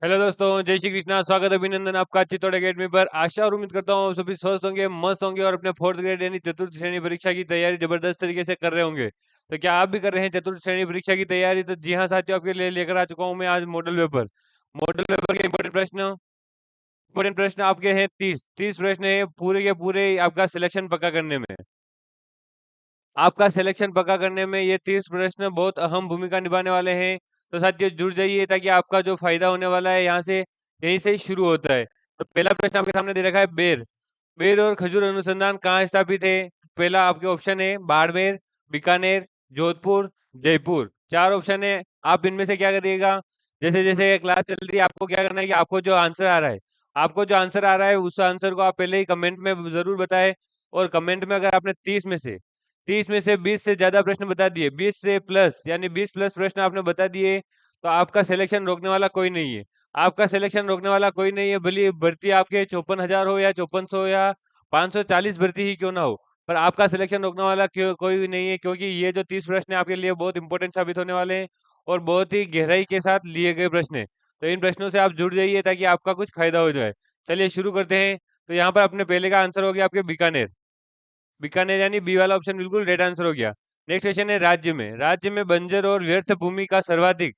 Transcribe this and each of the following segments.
Hello दोस्तों, जय श्री कृष्णा। स्वागत अभिनंदन आपका चित्तौड़ अकेडमी पर। आशा और उम्मीद करता हूँ आप सभी स्वस्थ होंगे, मस्त होंगे और अपने फोर्थ ग्रेड यानी चतुर्थ श्रेणी परीक्षा की तैयारी जबरदस्त तरीके से कर रहे होंगे। तो क्या आप भी कर रहे हैं चतुर्थ श्रेणी परीक्षा की तैयारी? तो जी हाँ साथियों, आपके लिए लेकर आ चुका हूँ मैं आज मॉडल पेपर के इंपॉर्टेंट प्रश्न आपके हैं 30 प्रश्न है पूरे के पूरे आपका सिलेक्शन पक्का करने में। आपका सिलेक्शन पक्का करने में ये 30 प्रश्न बहुत अहम भूमिका निभाने वाले हैं। तो साथियों जुड़ जाइए ताकि आपका जो फायदा होने वाला है यहाँ से यहीं से ही शुरू होता है। तो पहला प्रश्न आपके सामने दे रखा है, बेर बेर और खजूर अनुसंधान कहाँ स्थापित है? पहला आपके ऑप्शन है बाड़मेर, बीकानेर, जोधपुर, जयपुर। चार ऑप्शन है, आप इनमें से क्या करिएगा? जैसे जैसे क्लास चल रही है आपको क्या करना है कि आपको जो आंसर आ रहा है उस आंसर को आप पहले ही कमेंट में जरूर बताएं। और कमेंट में अगर आपने 30 में से 20 से ज्यादा प्रश्न बता दिए, 20 से प्लस यानी 20 प्लस प्रश्न आपने बता दिए, तो आपका सिलेक्शन रोकने वाला कोई नहीं है। आपका सिलेक्शन रोकने वाला कोई नहीं है, भले भर्ती आपके 54,000 हो या 5400 या 540 भर्ती ही क्यों ना हो, पर आपका सिलेक्शन रोकने वाला कोई भी नहीं है, क्योंकि ये जो 30 प्रश्न है आपके लिए बहुत इंपॉर्टेंट साबित होने वाले हैं और बहुत ही गहराई के साथ लिए गए प्रश्न है। तो इन प्रश्नों से आप जुड़ जाइए ताकि आपका कुछ फायदा हो जाए। चलिए शुरू करते हैं। तो यहाँ पर अपने पहले का आंसर हो गया आपके बीकानेर। बीकानेर यानी बी वाला ऑप्शन बिल्कुल राइट आंसर हो गया। नेक्स्ट क्वेश्चन है, राज्य में बंजर और व्यर्थ भूमि का सर्वाधिक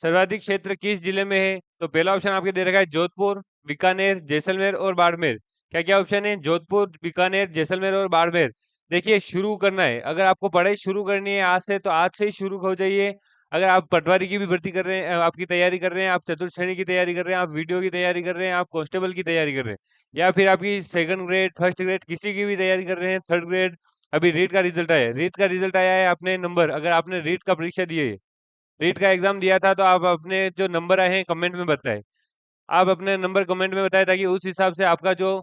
सर्वाधिक क्षेत्र किस जिले में है? तो पहला ऑप्शन आपके दे रखा है जोधपुर, बीकानेर, जैसलमेर और बाड़मेर। क्या क्या ऑप्शन है? जोधपुर, बीकानेर, जैसलमेर और बाड़मेर। देखिए शुरू करना है, अगर आपको पढ़ाई शुरू करनी है आज से तो आज से ही शुरू हो जाइए। अगर आप पटवारी की भी भर्ती कर रहे हैं, आपकी तैयारी कर रहे हैं, आप चतुर्थ श्रेणी की तैयारी कर रहे हैं, आप वीडियो की तैयारी कर रहे हैं, आप कांस्टेबल की तैयारी कर रहे हैं, या फिर आपकी सेकंड ग्रेड, फर्स्ट ग्रेड किसी की भी तैयारी कर रहे हैं, थर्ड ग्रेड, अभी रीट का रिजल्ट आया है, आपने नंबर, अगर आपने रीट का परीक्षा दी है, रीट का एग्जाम दिया था, तो आप अपने जो नंबर आए हैं कमेंट में बताएं। आप अपने नंबर कमेंट में बताएं ताकि उस हिसाब से आपका जो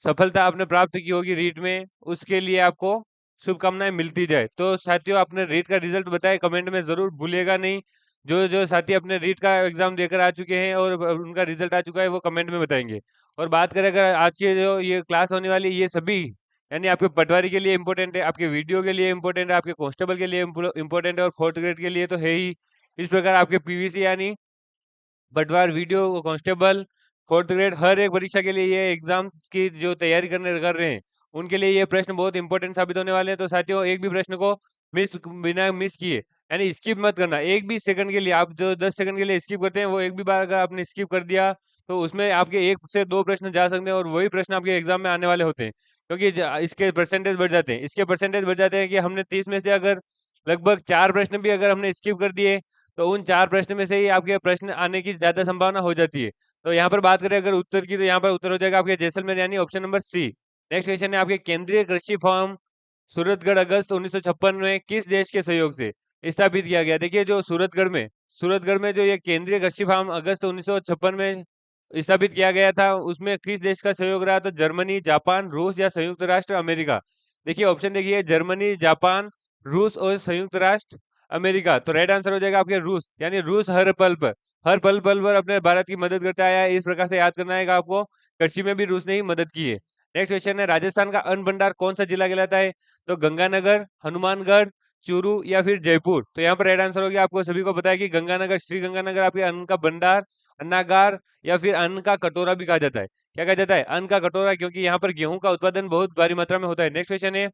सफलता आपने प्राप्त की होगी रीट में, उसके लिए आपको शुभकामनाएं मिलती जाए। तो साथियों अपने रीट का रिजल्ट बताएं कमेंट में, जरूर भूलिएगा नहीं। जो जो साथी अपने रीट का एग्जाम देकर आ चुके हैं और उनका रिजल्ट आ चुका है वो कमेंट में बताएंगे। और बात करें अगर आज की जो ये क्लास होने वाली है, ये सभी यानी आपके पटवारी के लिए इंपॉर्टेंट है, आपके वीडियो के लिए इंपॉर्टेंट है, आपके कांस्टेबल के लिए इंपॉर्टेंट है और फोर्थ ग्रेड के लिए तो है ही। इस प्रकार आपके पीवीसी यानी पटवार, वीडियो, कांस्टेबल, फोर्थ ग्रेड, हर एक परीक्षा के लिए ये एग्जाम की जो तैयारी करने कर रहे हैं उनके लिए ये प्रश्न बहुत इंपॉर्टेंट साबित होने वाले हैं। तो साथियों एक भी प्रश्न को बिना मिस किए यानी स्किप मत करना। एक भी सेकंड के लिए, आप जो 10 सेकंड के लिए स्किप करते हैं, वो एक भी बार अगर आपने स्किप कर दिया तो उसमें आपके एक से दो प्रश्न जा सकते हैं और वही प्रश्न आपके एग्जाम में आने वाले होते हैं, क्योंकि इसके परसेंटेज बढ़ जाते हैं। इसके परसेंटेज बढ़ जाते हैं कि हमने 30 में से अगर लगभग चार प्रश्न भी अगर हमने स्किप कर दिए, तो उन चार प्रश्न में से ही आपके प्रश्न आने की ज्यादा संभावना हो जाती है। तो यहाँ पर बात करें अगर उत्तर की, तो यहाँ पर उत्तर हो जाएगा आपके जैसलमेर यानी option number C. Next question है आपके, केंद्रीय कृषि फॉर्म सूरतगढ़ अगस्त 1956 में किस देश के सहयोग से स्थापित किया गया? देखिए जो सूरतगढ़ में जो ये केंद्रीय कृषि फार्म अगस्त 1956 में स्थापित किया गया था, उसमें किस देश का सहयोग रहा? तो जर्मनी, जापान, रूस या संयुक्त राष्ट्र अमेरिका। देखिए ऑप्शन देखिए, जर्मनी, जापान, रूस और संयुक्त राष्ट्र अमेरिका। तो राइट आंसर हो जाएगा आपके रूस, यानी रूस हर पल पर अपने भारत की मदद करता आया है। इस प्रकार से याद करना है कि आपको कृषि में भी रूस ने ही मदद की है। नेक्स्ट क्वेश्चन है, राजस्थान का अन्न भंडार कौन सा जिला कहलाता है? तो गंगानगर, हनुमानगढ़, चूरू या फिर जयपुर। तो यहाँ पर राइट आंसर हो गया, आपको सभी को पता है कि गंगानगर, श्री गंगानगर आपके अन्न का भंडार, अन्नागार या फिर अन्न का कटोरा भी कहा जाता है। क्या कहा जाता है? अन्न का कटोरा, क्योंकि यहाँ पर गेहूं का उत्पादन बहुत भारी मात्रा में होता है। नेक्स्ट क्वेश्चन है,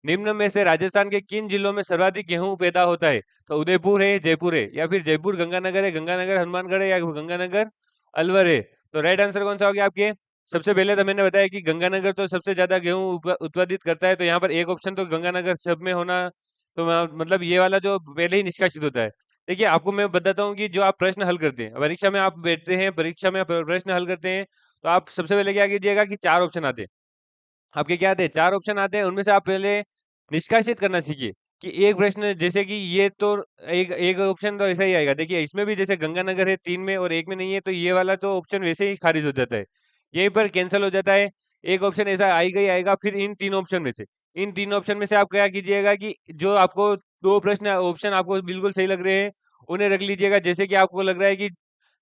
निम्न में से राजस्थान के किन जिलों में सर्वाधिक गेहूं पैदा होता है? तो उदयपुर है, जयपुर है, या फिर जयपुर गंगानगर है, गंगानगर हनुमानगढ़ है, या गंगानगर अलवर है। तो राइट आंसर कौन सा हो गया आपके? सबसे पहले तो मैंने बताया कि गंगानगर तो सबसे ज्यादा गेहूं उत्पादित करता है, तो यहाँ पर एक ऑप्शन तो गंगानगर सब में होना, तो मतलब ये वाला जो पहले ही निष्कासित होता है। देखिए आपको मैं बताता हूँ कि जो आप प्रश्न हल करते हैं, परीक्षा में आप बैठते हैं, परीक्षा में प्रश्न हल करते हैं, तो आप सबसे पहले क्या कीजिएगा कि चार ऑप्शन आते हैं आपके, क्या आते हैं? चार ऑप्शन आते हैं, उनमें से आप पहले निष्कासित करना सीखिए कि एक प्रश्न, जैसे कि ये तो एक एक ऑप्शन तो ऐसा ही आएगा। देखिए इसमें भी जैसे गंगानगर है तीन में और एक में नहीं है, तो ये वाला तो ऑप्शन वैसे ही खारिज हो जाता है, यहीं पर कैंसिल हो जाता है। एक ऑप्शन ऐसा आएगा ही आएगा। फिर इन तीन ऑप्शन में से आप क्या कीजिएगा कि जो आपको दो प्रश्न ऑप्शन आपको बिल्कुल सही लग रहे हैं उन्हें रख लीजिएगा। जैसे कि आपको लग रहा है कि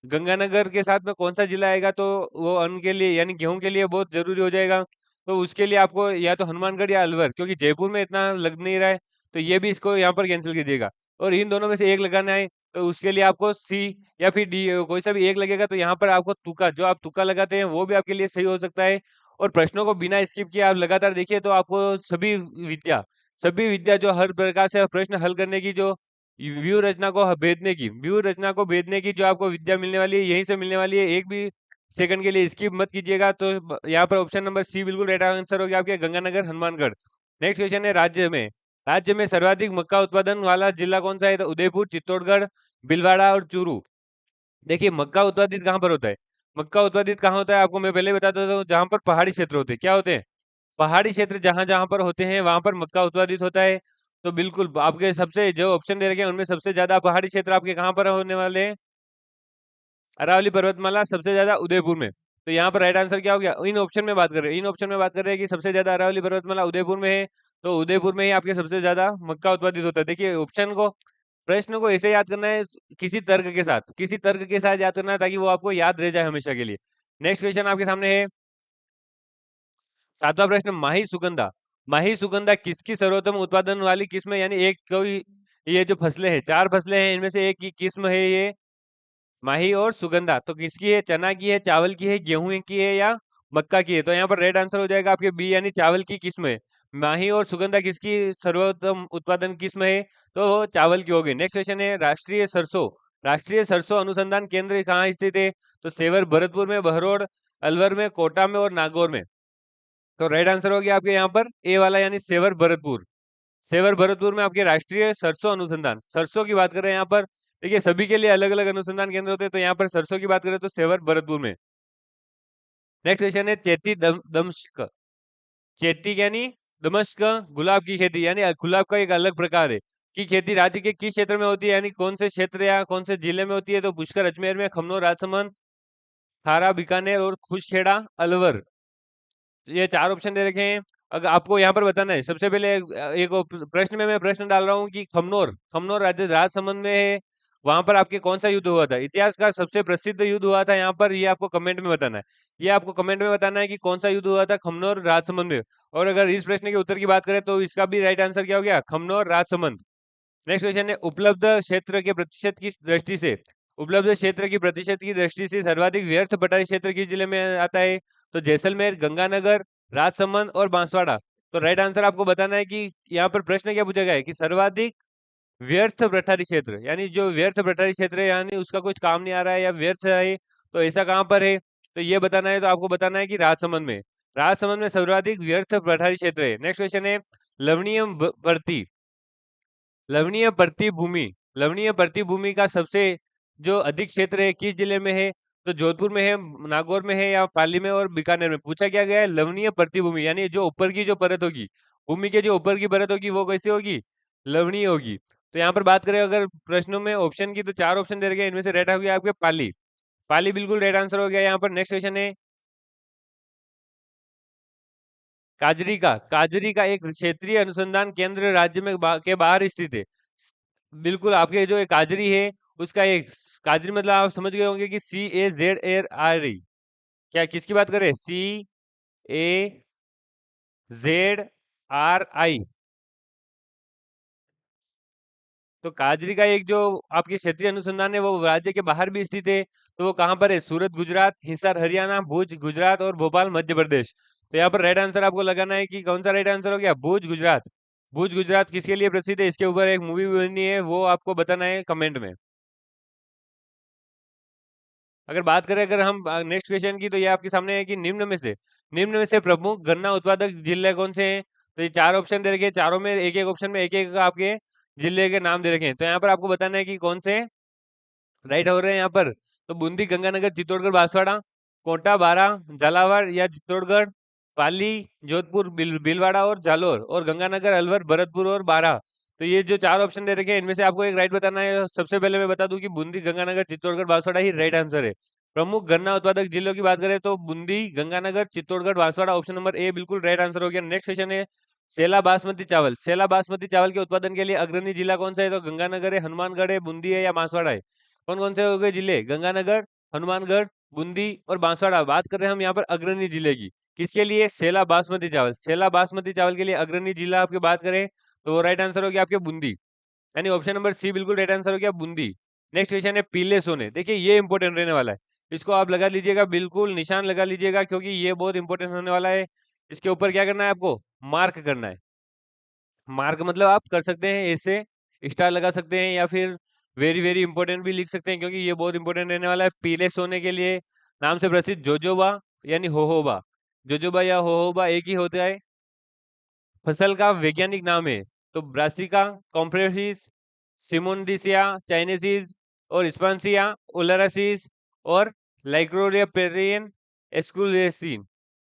गंगानगर के साथ में कौन सा जिला आएगा, तो वो अन्न के लिए यानी गेहूं के लिए बहुत जरूरी हो जाएगा, तो उसके लिए आपको या तो हनुमानगढ़ या अलवर, क्योंकि जयपुर में इतना लग नहीं रहा है, तो ये भी इसको यहाँ पर कैंसिल कीजिएगा। और इन दोनों में से एक लगाना है। तो उसके लिए आपको सी या फिर डी कोई सा भी एक लगेगा। तो यहाँ पर आपको तुक्का, जो आप तुक्का लगाते हैं वो भी आपके लिए सही हो सकता है। और प्रश्नों को बिना स्किप किए आप लगातार देखिए, तो आपको सभी विद्या जो हर प्रकार से प्रश्न हल करने की, जो व्यू रचना को भेदने की जो आपको विद्या मिलने वाली है, यहीं से मिलने वाली है। एक भी सेकंड के लिए स्किप मत कीजिएगा। तो यहाँ पर ऑप्शन नंबर सी बिल्कुल राइट आंसर हो गया आपके, गंगानगर हनुमानगढ़। नेक्स्ट क्वेश्चन है, राज्य में सर्वाधिक मक्का उत्पादन वाला जिला कौन सा है? तो उदयपुर, चित्तौड़गढ़, भीलवाड़ा और चूरू। देखिए, मक्का उत्पादित कहाँ पर होता है? मक्का उत्पादित कहाँ होता है, आपको मैं पहले बता देता हूँ। जहाँ पर पहाड़ी क्षेत्र होते हैं, क्या होते हैं? पहाड़ी क्षेत्र जहां जहां पर होते हैं वहां पर मक्का उत्पादित होता है। तो बिल्कुल आपके सबसे जो ऑप्शन दे रखे हैं उनमें सबसे ज्यादा पहाड़ी क्षेत्र आपके कहाँ पर होने वाले हैं? अरावली पर्वतमाला सबसे ज्यादा उदयपुर में। तो यहाँ पर राइट आंसर क्या हो गया? इन ऑप्शन में बात कर रहे हैं कि सबसे ज्यादा अरावली पर्वतमाला उदयपुर में है। तो उदयपुर में ही आपके सबसे ज्यादा मक्का उत्पादित होता है। देखिए, प्रश्न को ऐसे याद करना है, किसी तर्क के साथ याद करना है, ताकि वो आपको याद रह जाए हमेशा के लिए। नेक्स्ट क्वेश्चन आपके सामने है, 7वां प्रश्न, माही सुगंधा किसकी सर्वोत्तम उत्पादन वाली किस्म है? यानी एक कोई, ये जो फसलें हैं, 4 फसलें हैं, इनमें से एक की किस्म है ये माही और सुगंधा। तो किसकी है? चना की है, चावल की है, गेहूं की है, या मक्का की है? तो यहाँ पर रेड आंसर हो जाएगा आपके बी, यानी चावल की किस्म है। माही और सुगंधा किसकी सर्वोत्तम उत्पादन किस्म है? तो वो चावल की होगी। नेक्स्ट क्वेश्चन है, राष्ट्रीय सरसों अनुसंधान केंद्र कहाँ स्थित है? तो सेवर, भरतपुर में, बहरोड, अलवर में, कोटा में और नागौर में। तो राइट आंसर हो गया आपके यहाँ पर ए वाला, यानी सेवर भरतपुर में आपके राष्ट्रीय सरसों अनुसंधान, सरसों की बात करें यहाँ पर। देखिए, सभी के लिए अलग अलग अनुसंधान केंद्र होते हैं, तो यहाँ पर सरसों की बात करें तो सेवर भरतपुर में। नेक्स्ट क्वेश्चन है, दमश्क, चेती यानी दमश्क गुलाब की खेती, यानी गुलाब का एक अलग प्रकार है, की खेती राज्य के किस क्षेत्र में होती है? यानी कौन से क्षेत्र या कौन से जिले में होती है? तो पुष्कर, अजमेर में, खमनोर, राजसमंद, थारा, बीकानेर और खुशखेड़ा, अलवर। ये 4 ऑप्शन दे रखे हैं। अगर आपको यहाँ पर बताना है, सबसे पहले प्रश्न में मैं प्रश्न डाल रहा हूँ कि खमनोर खमनोर राज्य राजसमंद में है, वहां पर आपके कौन सा युद्ध हुआ था? इतिहास का सबसे प्रसिद्ध युद्ध हुआ था यहाँ पर, ये आपको कमेंट में बताना है कि कौन सा युद्ध हुआ था खमनोर राजसमंद में। और अगर इस प्रश्न के उत्तर की बात करें तो इसका भी राइट आंसर क्या हो गया? खमनोर राजसमंद। नेक्स्ट क्वेश्चन है, उपलब्ध क्षेत्र की प्रतिशत की दृष्टि से सर्वाधिक व्यर्थ पटारी क्षेत्र किस जिले में आता है? तो जैसलमेर, गंगानगर, राजसमंद और बांसवाड़ा। तो राइट आंसर आपको बताना है कि यहाँ पर प्रश्न क्या पूछा गया है कि सर्वाधिक व्यर्थ पठारी क्षेत्र, यानी जो व्यर्थ पठारी क्षेत्र है, यानी उसका कुछ काम नहीं आ रहा है या व्यर्थ है, तो ऐसा कहाँ पर है? तो ये बताना है। तो आपको बताना है कि राजसमंद में सर्वाधिक व्यर्थ पठारी क्षेत्र है। नेक्स्ट क्वेश्चन है, लवणीय भर्ती लवणीय प्रति भूमि का सबसे जो अधिक क्षेत्र है किस जिले में है? तो जोधपुर में है, नागौर में है, या पाली में और बीकानेर में। पूछा क्या गया है? लवणीय प्रतिभूमि, यानी जो ऊपर की जो परत होगी, भूमि के जो ऊपर की परत होगी वो कैसी होगी? लवणीय होगी। तो यहाँ पर बात करें अगर प्रश्नों में ऑप्शन की, तो 4 ऑप्शन दे रखे हैं, इनमें से राइट हो गया आपके पाली। पाली बिल्कुल राइट आंसर हो गया यहाँ पर। नेक्स्ट क्वेश्चन है, काजरी का एक क्षेत्रीय अनुसंधान केंद्र राज्य में के बाहर स्थित है। बिल्कुल, आपके जो एक काजरी है उसका एक, काजरी मतलब आप समझ गए होंगे कि CAZRI। क्या किसकी बात करें? CAZRI। तो काजरी का एक जो आपके क्षेत्रीय अनुसंधान है वो राज्य के बाहर भी स्थित है। तो वो कहाँ पर है? सूरत गुजरात, हिसार हरियाणा, भुज गुजरात और भोपाल मध्य प्रदेश। तो यहाँ पर राइट आंसर आपको लगाना है कि कौन सा राइट आंसर हो गया? भुज गुजरात। भुज गुजरात किसके लिए प्रसिद्ध है? इसके ऊपर एक मूवी भी बनी है, वो आपको बताना है कमेंट में। अगर हम नेक्स्ट क्वेश्चन की, तो ये आपके सामने है कि निम्न में से प्रमुख गन्ना उत्पादक जिले कौन से हैं? तो ये 4 ऑप्शन दे रखे हैं, चारों में एक एक ऑप्शन में एक एक आपके जिले के नाम दे रखे हैं। तो यहाँ पर आपको बताना है कि कौन से राइट हो रहे हैं यहाँ पर। तो बूंदी, गंगानगर, चित्तौड़गढ़, बांसवाड़ा, कोटा, बारा, झालावाड़ या चित्तौड़गढ़, पाली, जोधपुर, भीलवाड़ा और जालोर, और गंगानगर, अलवर, भरतपुर और बारा। तो ये जो 4 ऑप्शन दे रखे हैं इनमें से आपको एक राइट बताना है। सबसे पहले मैं बता दूं कि बूंदी, गंगानगर, चित्तौड़गढ़, बांसवाड़ा ही राइट आंसर है। प्रमुख गन्ना उत्पादक जिलों की बात करें तो Bundi, Ganganagar, Chittorgarh, Banswara, option number A बिल्कुल राइट आंसर हो गया। नेक्स्ट क्वेश्चन है, सेला बासमती चावल के उत्पादन के लिए अग्रणी जिला कौन सा है? तो गंगानगर है, हनुमानगढ़ है, बूंदी है या बांसवाड़ा है? कौन कौन से हो गए जिले? गंगानगर, हनुमानगढ़, बूंदी और बांसवाड़ा। बात कर रहे हैं हम यहाँ पर अग्रणी जिले की, किसके लिए? सेला बासमती चावल के लिए अग्रणी जिला आपकी बात करें तो राइट आंसर हो गया आपके बूंदी, यानी ऑप्शन नंबर सी बिल्कुल राइट आंसर हो गया, बूंदी। नेक्स्ट क्वेश्चन है पीले सोने। देखिए ये इंपॉर्टेंट रहने वाला है, इसको आप लगा लीजिएगा, बिल्कुल निशान लगा लीजिएगा, क्योंकि ये बहुत इंपॉर्टेंट होने वाला है। इसके ऊपर क्या करना है आपको, मार्क करना है। मार्क मतलब आप कर सकते हैं ऐसे, स्टार लगा सकते हैं, या फिर वेरी वेरी इंपॉर्टेंट भी लिख सकते हैं, क्योंकि ये बहुत इंपॉर्टेंट रहने वाला है। पीले सोने के लिए नाम से प्रसिद्ध जोजोबा यानी होहोबा, जोजोबा या होहोबा एक ही होता है। फसल का वैज्ञानिक नाम है तो ब्रासिका कॉम्प्रेसिस, सिमोनडिसिया चाइनेसिस, और स्पांसिया ओलरासिस, और लाइक्रोरिया पेरियन एस्कुलेसिन।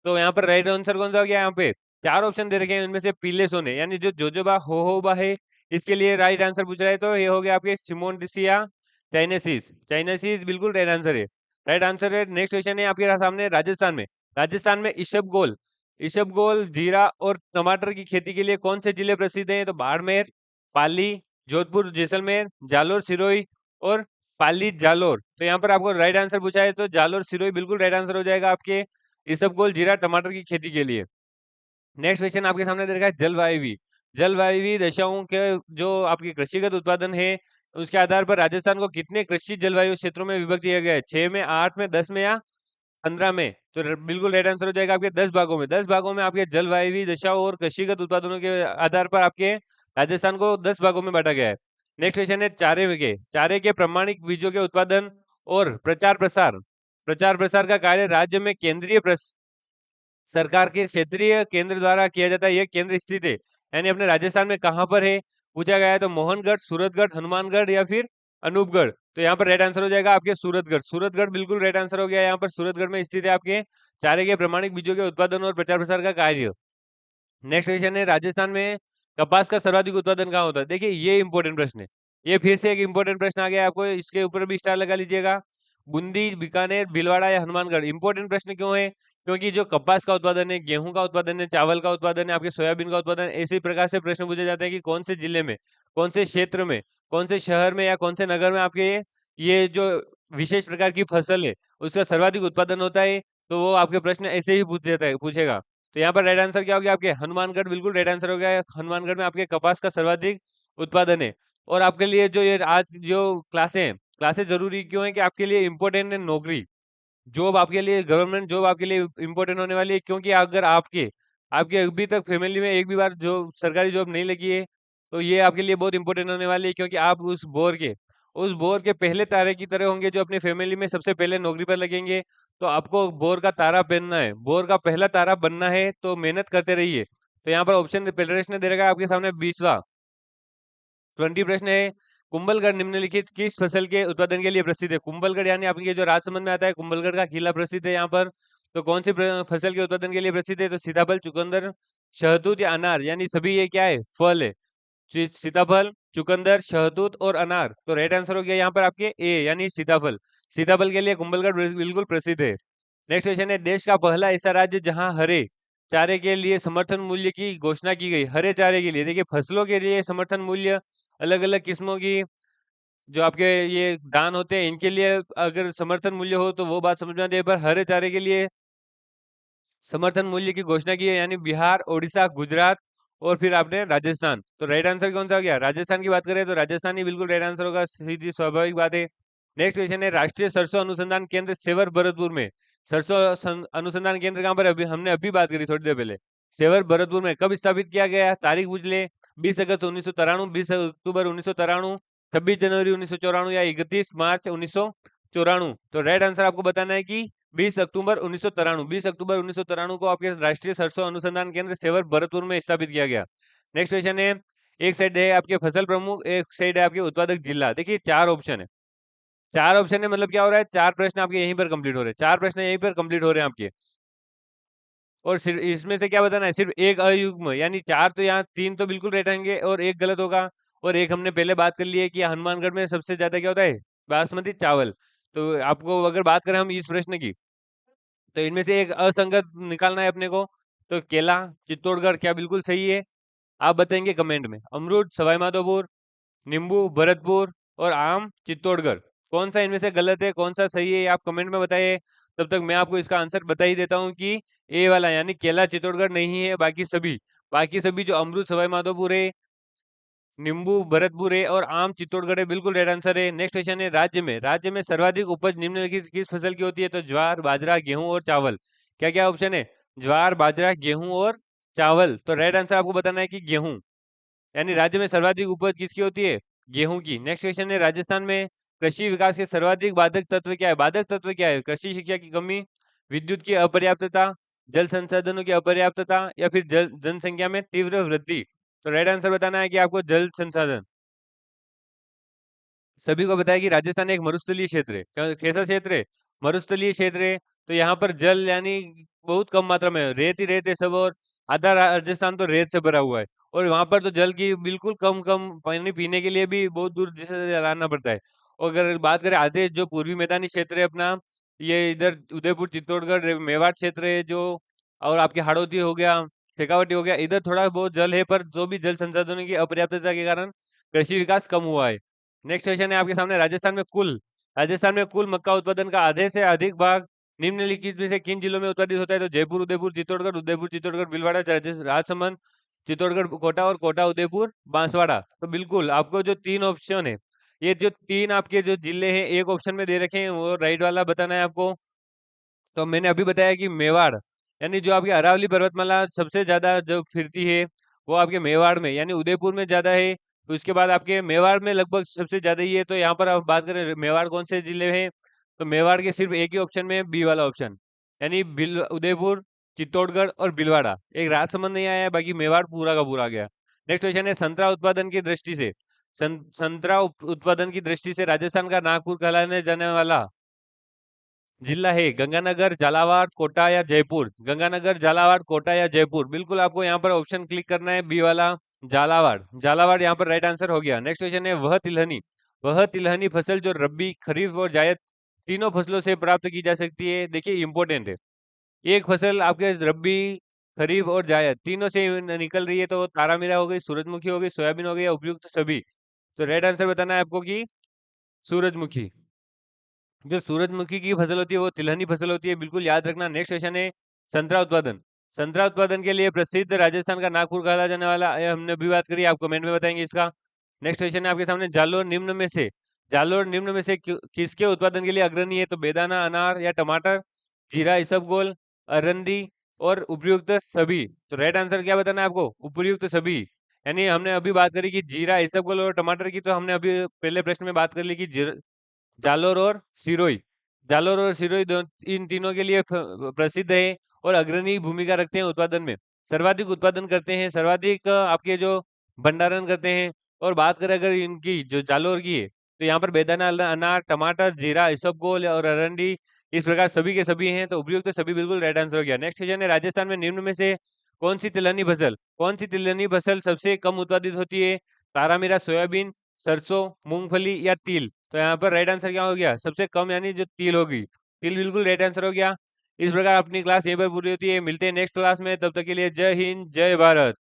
तो यहाँ पर राइट आंसर कौन सा हो गया? यहाँ पे चार ऑप्शन दे रखे हैं, उनमें से पीले सोने यानी जो जोजोबा होहोबा है, इसके लिए राइट आंसर पूछ रहा है, तो ये हो गया आपके सिमोनडिसिया चाइनेसिस। चाइनेसिस बिल्कुल राइट आंसर है। राइट आंसर है। नेक्स्ट क्वेश्चन है आपके सामने, राजस्थान में, राजस्थान में ईशबगोल, ईशबगोल जीरा और टमाटर की खेती के लिए कौन से जिले प्रसिद्ध हैं? तो बाड़मेर, पाली, जोधपुर, जैसलमेर, जालोर, सिरोही, और पाली जालोर। तो यहाँ पर आपको राइट आंसर पूछा है, तो जालोर सिरोही बिल्कुल राइट आंसर हो जाएगा आपके ईसबगोल जीरा टमाटर की खेती के लिए। नेक्स्ट क्वेश्चन आपके सामने दे रखा है जलवायु, जलवायु दशाओं के जो आपकी कृषिगत उत्पादन है, उसके आधार पर राजस्थान को कितने कृषि जलवायु क्षेत्रों में विभक्त किया गया है? 6 में, 8 में, 10 में, या 15 में? तो बिल्कुल राइट आंसर हो जाएगा आपके 10 भागों में। 10 भागों में आपके जलवायु दशाओं और कृषिगत उत्पादनों के आधार पर आपके राजस्थान को 10 भागों में बांटा गया है। नेक्स्ट क्वेश्चन है चारे के प्रमाणिक बीजों के उत्पादन और प्रचार प्रसार, प्रचार प्रसार का कार्य राज्य में केंद्रीय सरकार के क्षेत्रीय केंद्र द्वारा किया जाता है। यह केंद्र स्थित है यानी अपने राजस्थान में कहाँ पर है पूछा गया है, तो मोहनगढ़, सूरतगढ़, हनुमानगढ़, या फिर अनूपगढ़। तो यहाँ पर राइट आंसर हो जाएगा आपके सूरतगढ़। सूरतगढ़ बिल्कुल राइट आंसर हो गया। यहाँ पर सूरतगढ़ में स्थित है आपके चारे के प्रमाणिक बीजों के उत्पादन और प्रचार प्रसार का कार्य। नेक्स्ट क्वेश्चन है राजस्थान में कपास का सर्वाधिक उत्पादन कहाँ होता है? देखिए ये इंपॉर्टेंट प्रश्न है, ये फिर से एक इंपॉर्टेंट प्रश्न आ गया आपको, इसके ऊपर भी स्टार लगा लीजिएगा। बूंदी, बीकानेर, भीलवाड़ा या हनुमानगढ़। इंपॉर्टेंट प्रश्न क्यों है? क्योंकि जो कपास का उत्पादन है, गेहूं का उत्पादन है, चावल का उत्पादन है, आपके सोयाबीन का उत्पादन है, इसी प्रकार से प्रश्न पूछे जाते हैं कि कौन से जिले में, कौन से क्षेत्र में, कौन से शहर में, या कौन से नगर में आपके ये जो विशेष प्रकार की फसल है उसका सर्वाधिक उत्पादन होता है। तो वो आपके प्रश्न ऐसे ही पूछ जाता है, पूछेगा। तो यहाँ पर राइट आंसर क्या हो गया आपके? हनुमानगढ़ बिल्कुल राइट आंसर हो गया। हनुमानगढ़ में आपके कपास का सर्वाधिक उत्पादन है। और आपके लिए जो ये आज जो क्लासें हैं, क्लासें जरूरी क्यों है? कि आपके लिए इंपॉर्टेंट है नौकरी, जॉब आपके लिए, गवर्नमेंट जॉब आपके लिए इंपॉर्टेंट होने वाली है। क्योंकि अगर आपके आपके अभी तक फैमिली में एक भी बार जो सरकारी जॉब नहीं लगी है, तो ये आपके लिए बहुत इंपॉर्टेंट होने वाली है, क्योंकि आप उस बोर के पहले तारे की तरह होंगे जो अपनी फैमिली में सबसे पहले नौकरी पर लगेंगे। तो आपको बोर का तारा बनना है, बोर का पहला तारा बनना है, तो मेहनत करते रहिए। तो यहाँ पर ऑप्शन प्रश्न दे रखा है आपके सामने 20वां 20 प्रश्न है। कुंभलगढ़ निम्नलिखित किस फसल के उत्पादन के लिए प्रसिद्ध है? कुंभलगढ़ यानी आपके जो राजसमंद में आता है, कुंभलगढ़ का किला प्रसिद्ध है यहाँ पर। तो कौन सी फसल के उत्पादन के लिए प्रसिद्ध है? तो सीताफल, चुकंदर, शहतूत या अनार। यानी सभी ये क्या है? फल है। सीताफल, चुकंदर, शहतूत और अनार। तो राइट आंसर हो गया यहाँ पर आपके ए यानी सीताफल। सीताफल के लिए कुंभलगढ़ बिल्कुल प्रसिद्ध है। नेक्स्ट क्वेश्चन है देश का पहला ऐसा राज्य जहां हरे चारे के लिए समर्थन मूल्य की घोषणा की गई। हरे चारे के लिए, देखिए फसलों के लिए समर्थन मूल्य, अलग अलग किस्मों की जो आपके ये दान होते हैं, इनके लिए अगर समर्थन मूल्य हो तो वो बात समझ में आती है। पर हरे चारे के लिए समर्थन मूल्य की घोषणा की है यानी बिहार, उड़ीसा, गुजरात, और फिर आपने राजस्थान। तो राइट आंसर कौन सा हो गया? राजस्थान की बात करें तो राजस्थान ही बिल्कुल राइट आंसर होगा, सीधी स्वाभाविक बात है। नेक्स्ट क्वेश्चन है राष्ट्रीय सरसों अनुसंधान केंद्र सेवर भरतपुर में, सरसों अनुसंधान केंद्र कहाँ पर है? अभी हमने अभी बात करी थोड़ी देर पहले। सेवर भरतपुर में कब स्थापित किया गया? तारीख पूछ ले। 20 अगस्त 1993, 20 अक्टूबर 1993, 26 जनवरी 1994, या 31 मार्च 1994। तो राइट आंसर आपको बताना है कि 20 अक्टूबर 1993, 20 अक्टूबर 1993 को आपके राष्ट्रीय सरसों अनुसंधान केंद्र सेवर भरतपुर में स्थापित किया गया। नेक्स्ट क्वेश्चन है एक साइड है आपके फसल प्रमुख, एक साइड है आपके उत्पादक जिला। देखिए चार ऑप्शन है, चार ऑप्शन है मतलब क्या हो रहा है? चार प्रश्न आपके यहीं पर कंप्लीट हो रहे हैं, चार प्रश्न यहीं पर कंप्लीट हो रहे हैं आपके। और सिर्फ इसमें से क्या बताना है? सिर्फ एक अयुग्म, यानी चार तो यहाँ, तीन तो बिल्कुल राइट आएंगे और एक गलत होगा। और एक हमने पहले बात कर ली है कि हनुमानगढ़ में सबसे ज्यादा क्या होता है? बासमती चावल। तो आपको अगर बात करें हम इस प्रश्न की, तो इनमें से एक असंगत निकालना है अपने को। तो केला, चित्तौड़गढ़ क्या बिल्कुल सही है? आप बताएंगे कमेंट में। अमरूद, सवाई माधोपुर, नींबू, भरतपुर, और आम, चित्तौड़गढ़। कौन सा इनमें से गलत है, कौन सा सही है, ये आप कमेंट में बताइए। तब तक मैं आपको इसका आंसर बता ही देता हूँ कि ए वाला यानी केला चित्तौड़गढ़ नहीं है। बाकी सभी जो अमरूद, सवाई माधोपुर है, नींबू भरतपुर है और आम चित्तौड़गढ़ है, बिल्कुल राइट आंसर है। नेक्स्ट क्वेश्चन है, राज्य में सर्वाधिक उपज निम्नलिखित किस फसल की होती है? तो ज्वार, बाजरा, गेहूं और चावल। क्या क्या ऑप्शन है? ज्वार, बाजरा, गेहूं और चावल। तो राइट आंसर आपको बताना है कि गेहूं, यानी राज्य में सर्वाधिक उपज किसकी होती है? गेहूं की। नेक्स्ट क्वेश्चन है, राजस्थान में कृषि विकास के सर्वाधिक बाधक तत्व क्या है? बाधक तत्व क्या है? कृषि शिक्षा की कमी, विद्युत की अपर्याप्तता, जल संसाधनों की अपर्याप्तता या फिर जनसंख्या में तीव्र वृद्धि। तो राइट आंसर बताना है कि आपको जल संसाधन। सभी को बताया कि राजस्थान एक मरुस्थलीय क्षेत्र है। कैसा क्षेत्र है? मरुस्थलीय क्षेत्र है। तो यहाँ पर जल यानी बहुत कम मात्रा में रेत ही रेत है सब, और आधा राजस्थान तो रेत से भरा हुआ है। और वहां पर तो जल की बिल्कुल कम कम पानी पीने के लिए भी बहुत दूर से लाना पड़ता है। और अगर बात करें आधे जो पूर्वी मैदानी क्षेत्र है अपना, ये इधर उदयपुर, चित्तौड़गढ़, मेवाड़ क्षेत्र है जो, और आपके हाड़ौती हो गया, शेखावटी हो गया, इधर थोड़ा बहुत जल है, पर जो भी जल संसाधनों की अपर्याप्तता के कारण कृषि विकास कम हुआ है। नेक्स्ट क्वेश्चन है आपके सामने, राजस्थान में कुल मक्का उत्पादन का आधे से अधिक भाग निम्नलिखित में से किन जिलों में उत्पादित होता है? तो जयपुर, उदयपुर, चित्तौड़गढ़, भीलवाड़ा, राजसमंद, चित्तौड़गढ़, कोटा और कोटा, उदयपुर, बांसवाड़ा। तो बिल्कुल आपको जो तीन ऑप्शन है, ये जो तीन आपके जो जिले हैं एक ऑप्शन में दे रखे हैं, वो राइट वाला बताना है आपको। तो मैंने अभी बताया कि मेवाड़, यानी जो आपकी अरावली पर्वतमाला सबसे ज्यादा जो फिरती है वो आपके मेवाड़ में, यानी उदयपुर में ज्यादा है। तो उसके बाद आपके मेवाड़ में लगभग सबसे ज्यादा ही है। तो यहाँ पर आप बात करें मेवाड़ कौन से जिले हैं, तो मेवाड़ के सिर्फ एक ही ऑप्शन में है, बी वाला ऑप्शन, यानी उदयपुर, चित्तौड़गढ़ और भीलवाड़ा। एक राजसमंद नहीं आया है, बाकी मेवाड़ पूरा का पूरा गया। नेक्स्ट क्वेश्चन है, संतरा उत्पादन की दृष्टि से, संतरा उत्पादन की दृष्टि से राजस्थान का नागपुर कहलाने जाने वाला जिला है गंगानगर, झालावाड़, कोटा या जयपुर। गंगानगर, झालावाड़, कोटा या जयपुर। बिल्कुल आपको यहाँ पर ऑप्शन क्लिक करना है, बी वाला झालावाड़। झालावाड़ यहाँ पर राइट आंसर हो गया। नेक्स्ट क्वेश्चन है, वह तिलहनी फसल जो रबी, खरीफ और जायद तीनों फसलों से प्राप्त की जा सकती है। देखिए इंपॉर्टेंट है, एक फसल आपके रबी, खरीफ और जायद तीनों से निकल रही है, तो तारामीरा हो गई, सूरजमुखी हो गई, सोयाबीन हो गई या उपयुक्त सभी। तो राइट आंसर बताना है आपको कि सूरजमुखी। जो सूरजमुखी की फसल होती है वो तिलहनी फसल होती है, बिल्कुल याद रखना। नेक्स्ट क्वेश्चन है, संतरा उत्पादन। संतरा उत्पादन के लिए प्रसिद्ध राजस्थान का नागपुर कहा जाने वाला, ये हमने अभी बात करी, आप कमेंट में बताएंगे इसका। नेक्स्ट क्वेश्चन है आपके सामने, जालोर निम्न में से किसके उत्पादन के लिए अग्रणी है? तो बेदाना, अनार या टमाटर, जीरा, इसबगोल, अरंडी और उपयुक्त सभी। तो राइट आंसर क्या बताना है आपको? उपयुक्त सभी। यानी हमने अभी बात करी कि जीरा, इसबगोल और टमाटर की, तो हमने अभी पहले प्रश्न में बात कर ली कि जालोर और सिरोही, इन तीनों के लिए प्रसिद्ध है और अग्रणी भूमिका रखते हैं उत्पादन में। सर्वाधिक उत्पादन करते हैं, सर्वाधिक आपके जो भंडारण करते हैं। और बात करें अगर इनकी जो जालोर की है, तो यहाँ पर बेदाना, अनार, टमाटर, जीरा, इसबगोल और अरंडी, इस प्रकार सभी के सभी हैं। तो उपयुक्त सभी बिल्कुल राइट आंसर हो गया। नेक्स्ट क्वेश्चन है, राजस्थान में निम्न में से कौन सी तिलहनी फसल सबसे कम उत्पादित होती है? तारामीरा, सोयाबीन, सरसों, मूंगफली या तिल। तो यहाँ पर राइट आंसर क्या हो गया? सबसे कम, यानी जो तिल होगी, तिल बिल्कुल राइट आंसर हो गया। इस प्रकार अपनी क्लास यहीं पर पूरी होती है। मिलते हैं नेक्स्ट क्लास में, तब तक के लिए जय हिंद, जय भारत।